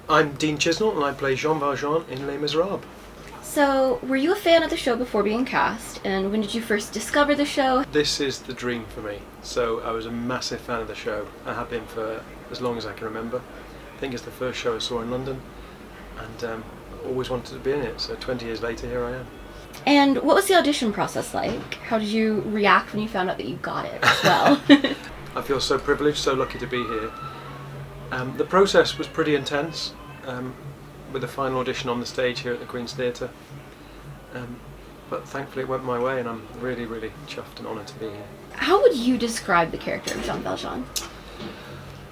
I'm Dean Chisnall and I play Jean Valjean in Les Miserables. So, were you a fan of the show before being cast, and when did you first discover the show? This is the dream for me. So I was a massive fan of the show. I have been for as long as I can remember. I think it's the first show I saw in London, and always wanted to be in it. So 20 years later, here I am. And what was the audition process like? How did you react when you found out that you got it as well? I feel so privileged, so lucky to be here. The process was pretty intense, with the final audition on the stage here at the Queen's Theatre. But thankfully it went my way, and I'm really, really chuffed and honoured to be here. How would you describe the character of Jean Valjean?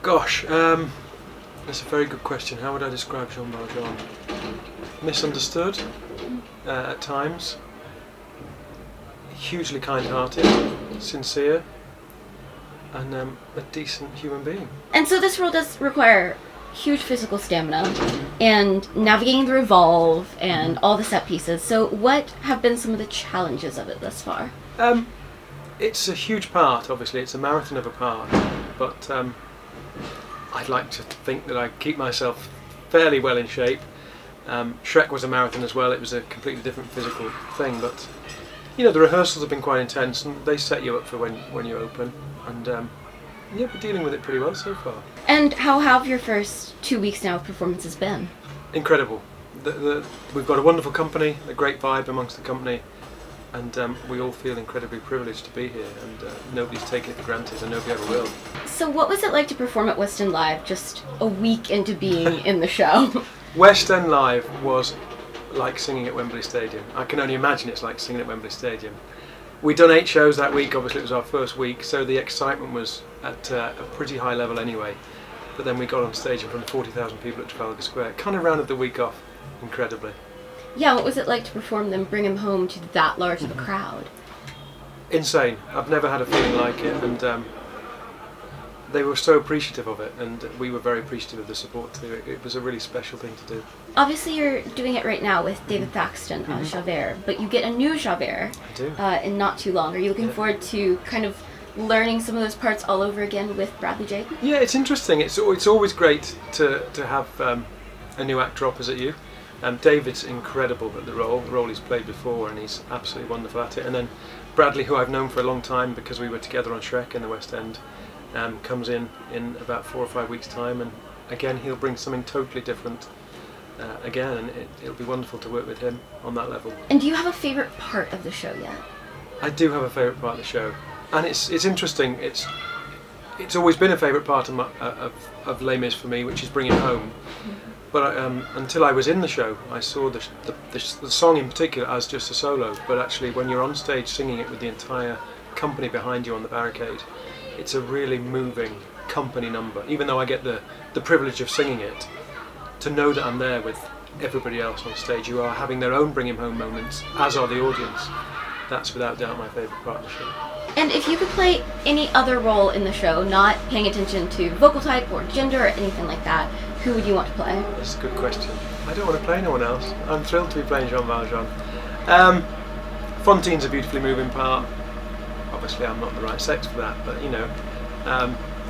Gosh, that's a very good question. How would I describe Jean Valjean? Misunderstood at times, hugely kind-hearted, sincere, and a decent human being. And so this role does require huge physical stamina and navigating the revolve and all the set pieces. So what have been some of the challenges of it thus far? It's a huge part, obviously. It's a marathon of a part, but I'd like to think that I keep myself fairly well in shape. Shrek was a marathon as well. It was a completely different physical thing, but you know, the rehearsals have been quite intense and they set you up for when you open, and yeah, we're dealing with it pretty well so far. And how have your first 2 weeks now of performances been? Incredible. We've got a wonderful company, a great vibe amongst the company, and we all feel incredibly privileged to be here, and nobody's taken it for granted, and nobody ever will. So what was it like to perform at West End Live just a week into being in the show? West End Live was like singing at Wembley Stadium. I can only imagine it's like singing at Wembley Stadium. We'd done 8 shows that week, obviously it was our first week, so the excitement was at a pretty high level anyway. But then we got on stage in front of 40,000 people at Trafalgar Square. Kind of rounded the week off incredibly. Yeah, what was it like to perform them, bring them home to that large of a crowd? Insane. I've never had a feeling like it, and they were so appreciative of it, and we were very appreciative of the support too. It was a really special thing to do. Obviously you're doing it right now with David Thaxton as Javert, but you get a new Javert in not too long. Are you looking forward to kind of learning some of those parts all over again with Bradley Jacob? Yeah, it's interesting. It's always great to have a new actor opposite you. David's incredible at the role he's played before, and he's absolutely wonderful at it. And then Bradley, who I've known for a long time because we were together on Shrek in the West End, comes in about 4 or 5 weeks' time, and again he'll bring something totally different again, and it'll be wonderful to work with him on that level. And do you have a favourite part of the show yet? I do have a favourite part of the show, and it's interesting. It's always been a favourite part of Les Mis for me, which is bringing home. But until I was in the show, I saw the song in particular as just a solo. But actually, when you're on stage singing it with the entire company behind you on the barricade, it's a really moving company number. Even though I get the privilege of singing it, to know that I'm there with everybody else on stage who are having their own bring him home moments, as are the audience, that's without doubt my favourite part of the show. And if you could play any other role in the show, not paying attention to vocal type or gender or anything like that, who would you want to play? That's a good question. I don't want to play anyone else. I'm thrilled to be playing Jean Valjean. Fantine's a beautifully moving part. Obviously I'm not the right sex for that, but you know,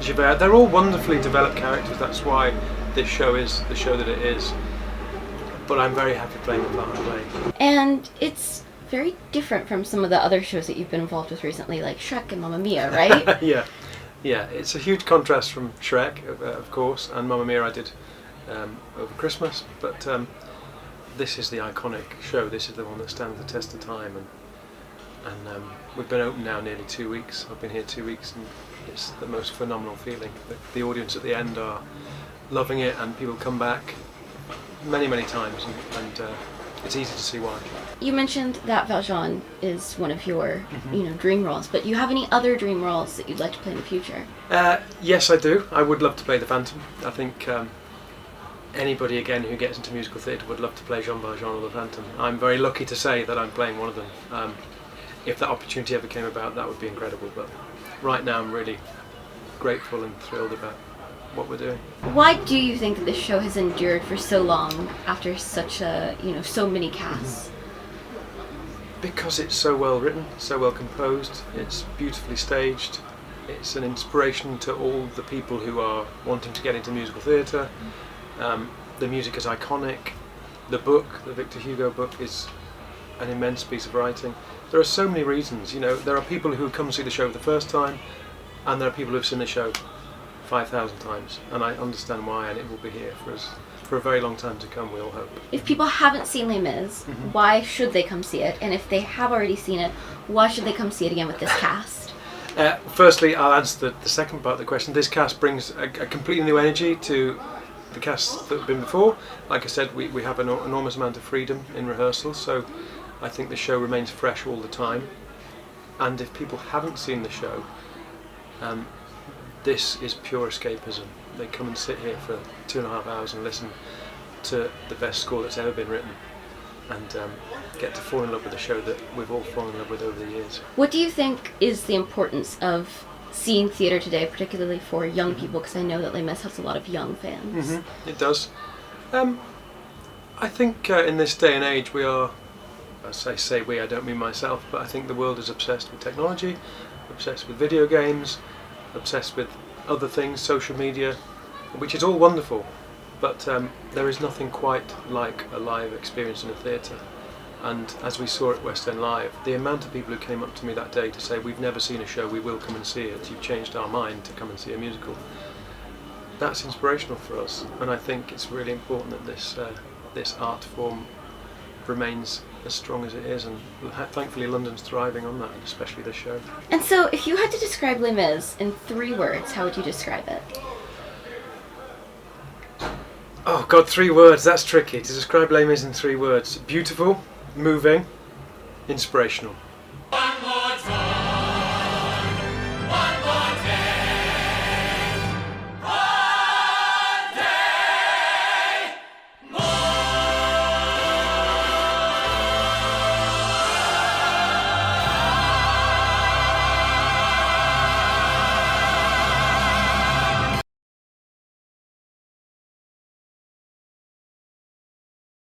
Javert, they're all wonderfully developed characters. That's why this show is the show that it is. But I'm very happy playing the part I play. And it's very different from some of the other shows that you've been involved with recently, like Shrek and Mamma Mia, right? Yeah, it's a huge contrast from Shrek, of course, and Mamma Mia I did over Christmas, but this is the iconic show. This is the one that stands the test of time, and we've been open now nearly 2 weeks. I've been here 2 weeks, and it's the most phenomenal feeling. The audience at the end are loving it, and people come back many times, and it's easy to see why. You mentioned that Valjean is one of your dream roles, but do you have any other dream roles that you'd like to play in the future? Yes, I do. I would love to play the Phantom. I think anybody again who gets into musical theatre would love to play Jean Valjean or the Phantom. I'm very lucky to say that I'm playing one of them. If that opportunity ever came about, that would be incredible, but right now I'm really grateful and thrilled about what we're doing. Why do you think that this show has endured for so long after such a, so many casts? Because it's so well written, so well composed, it's beautifully staged, it's an inspiration to all the people who are wanting to get into musical theatre. The music is iconic. The book, the Victor Hugo book, is an immense piece of writing. There are so many reasons. There are people who come see the show for the first time, and there are people who've seen the show 5,000 times, and I understand why, and it will be here for us for a very long time to come, we all hope. If people haven't seen Les Mis, why should they come see it? And if they have already seen it, why should they come see it again with this cast? Firstly, I'll answer the second part of the question. This cast brings a completely new energy to the casts that have been before. Like I said, we have an enormous amount of freedom in rehearsal, so I think the show remains fresh all the time. And if people haven't seen the show, this is pure escapism. They come and sit here for 2.5 hours and listen to the best score that's ever been written, and get to fall in love with a show that we've all fallen in love with over the years. What do you think is the importance of seeing theatre today, particularly for young people? Because I know that Les Mis has a lot of young fans. It does. I think in this day and age we are, as I say we, I don't mean myself, but I think the world is obsessed with technology, obsessed with video games, obsessed with other things, social media, which is all wonderful, but there is nothing quite like a live experience in a theatre. And as we saw at West End Live, the amount of people who came up to me that day to say, we've never seen a show, we will come and see it, you've changed our mind to come and see a musical, that's inspirational for us. And I think it's really important that this art form remains as strong as it is, and thankfully London's thriving on that, especially this show. And so if you had to describe Les Mis in 3 words, how would you describe it? Oh God, 3 words, that's tricky. To describe Les Mis in 3 words: beautiful, moving, inspirational.